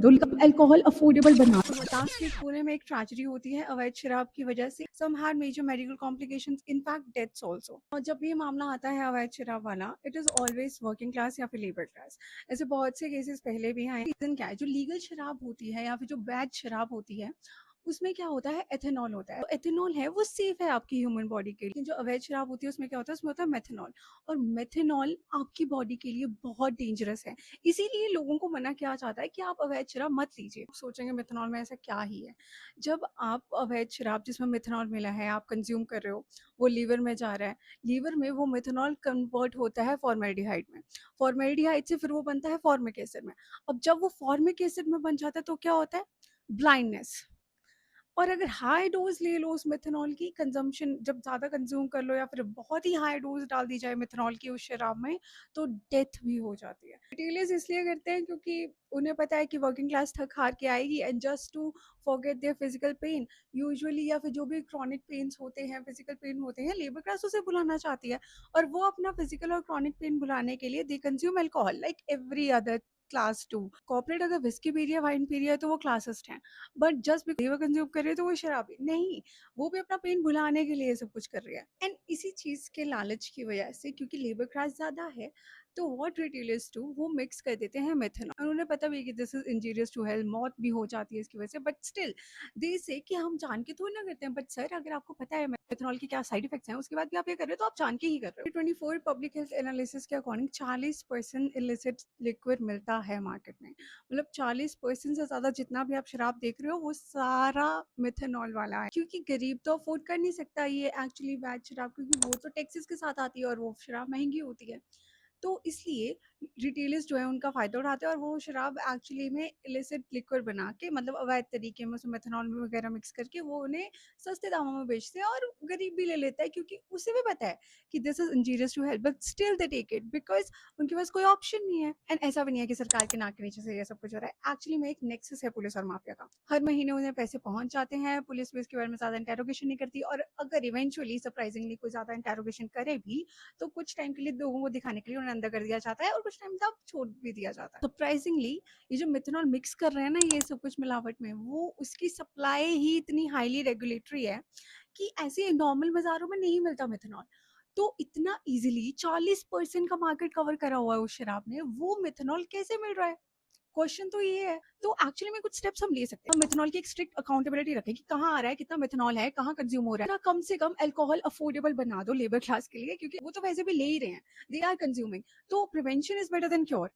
Alcohol affordable बना। रोहतास के पुणे में एक ट्रेजेडी होती है अवैध शराब की वजह से। Some had major medical complications, in fact deaths also. और जब भी ये मामला आता है अवैध शराब वाला, it is always working class या फिर लेबर क्लास। ऐसे बहुत से केसेस पहले भी आए। रीजन क्या है? जो लीगल शराब होती है या फिर जो वैध शराब होती है, उसमें क्या होता है? एथेनॉल होता है। तो एथेनॉल है वो सेफ है आपकी ह्यूमन बॉडी के लिए। लेकिन जो अवैध शराब होती है उसमें क्या होता है? उसमें होता है मेथेनॉल। और मेथेनॉल आपकी बॉडी के लिए बहुत डेंजरस है। इसीलिए लोगों को मना किया जाता है कि आप अवैध शराब मत लीजिए। आप सोचेंगे मेथेनॉल में ऐसा क्या ही है? जब आप अवैध शराब जिसमें मेथेनॉल मिला है आप कंज्यूम कर रहे हो, वो लीवर में जा रहा है। लीवर में वो मेथेनॉल कन्वर्ट होता है फॉर्मेल्डिहाइड में। फॉर्मेल्डिहाइड से फिर वो बनता है फॉर्मिक एसिड में। अब जब वो फॉर्मिक एसिड में बन जाता है तो क्या होता है? ब्लाइंडनेस। और अगर हाई डोज ले लो उस मेथनॉल की, कंजम्पशन जब ज़्यादा कंज्यूम कर लो या फिर बहुत ही हाई डोज डाल दी जाए मेथनॉल की उस शराब में, तो डेथ भी हो जाती है। रिटेलर्स इसलिए करते हैं क्योंकि उन्हें पता है कि वर्किंग क्लास थक हार के आएगी, and just to forget their physical pain usually, या फिर जो भी क्रॉनिक पेन्स होते हैं, फिजिकल पेन होते हैं, लेबर क्लास उसे बुलाना चाहती है। और वो अपना फिजिकल और क्रॉनिक पेन बुलाने के लिए they consume alcohol like every other class too. Corporate अगर विस्की पी रही है, वाइन पी रही है, तो वो क्लासिस्ट हैं। बट जस्ट बिकॉज कंज्यूम कर रही है तो वो शराबी नहीं। वो भी अपना पेन भुलाने के लिए सब कुछ कर रही है। एंड इसी चीज के लालच की वजह से, क्योंकि लेबर क्लास ज्यादा है, तो व्हाट रिटेलर्स डू, वो मिक्स कर देते हैं मेथनॉल। और उन्हें पता भी है कि this is injurious to health, मौत भी हो जाती है इसकी वजह से, बट स्टिल दे से कि हम जान के थोड़ी ना करते हैं। बट सर, अगर आपको पता है मेथनॉल के क्या साइड इफेक्ट्स हैं, उसके बाद भी आप ये कर रहे हो, तो आप जान के ही कर रहे हो। 24 पब्लिक हेल्थ एनालिसिस के अकॉर्डिंग 40% इलिसिट लिक्विड मिलता है मार्केट में। मतलब 40% से ज़्यादा जितना भी आप शराब देख रहे हो, वो सारा मिथेनॉल वाला है। क्योंकि गरीब तो अफोर्ड कर नहीं सकता ये एक्चुअली वैट शराब, क्योंकि वो तो टैक्सेस के साथ आती है और वो शराब महंगी होती है। तो इसलिए रिटेलर्स जो है उनका फ़ायदा उठाते हैं और वो शराब एक्चुअली में इलिसिट लिक्विड बना के, मतलब अवैध तरीके में उसमें मेथनॉल वगैरह मिक्स करके, वो उन्हें सस्ते दामों में बेचते हैं। और गरीब भी ले लेता है क्योंकि उसे भी पता है कि this is injurious to health, but still they take it because उनके पास कोई ऑप्शन नहीं है। एंड ऐसा भी नहीं है कि सरकार के नाक के नीचे से ये सब कुछ हो रहा है। एक्चुअली में एक नेक्सस है पुलिस और माफिया का। हर महीने उन्हें पैसे पहुंच जाते हैं, पुलिस भी इसके बारे में ज्यादा इंटेरोगेशन नहीं करती। और अगर इवेंचुअली सरप्राइजिंगली कोई ज्यादा इंटेरोगेशन करे भी, तो कुछ टाइम के लिए लोगों को दिखाने के लिए उन्हें अंदर कर दिया जाता है और कुछ टाइम तक छोड़ भी दिया जाता है। सरप्राइजिंगली ये जो मिथेनॉल मिक्स कर रहे हैं ना, ये सब कुछ मिलावट में, वो उसकी सप्लाई ही इतनी हाईली रेगुलेटरी है कि ऐसे नॉर्मल बाजारों में नहीं मिलता मिथेनॉल। तो इतना इजीली 40% का मार्केट कवर करा हुआ है उस शराब ने, वो मिथेनॉल कैसे मिल रहा है? क्वेश्चन तो ये है। तो एक्चुअली में कुछ स्टेप्स हम ले सकते हैं। हम मिथेनॉल की एक स्ट्रिक्ट अकाउंटेबिलिटी रखें कि कहाँ आ रहा है, कितना मिथेनॉल है, कहाँ कंज्यूम हो रहा है। कम से कम अल्कोहल अफोर्डेबल बना दो लेबर क्लास के लिए, क्योंकि वो तो वैसे भी ले ही रहे हैं, दे आर कंज्यूमिंग। तो prevention is better than cure.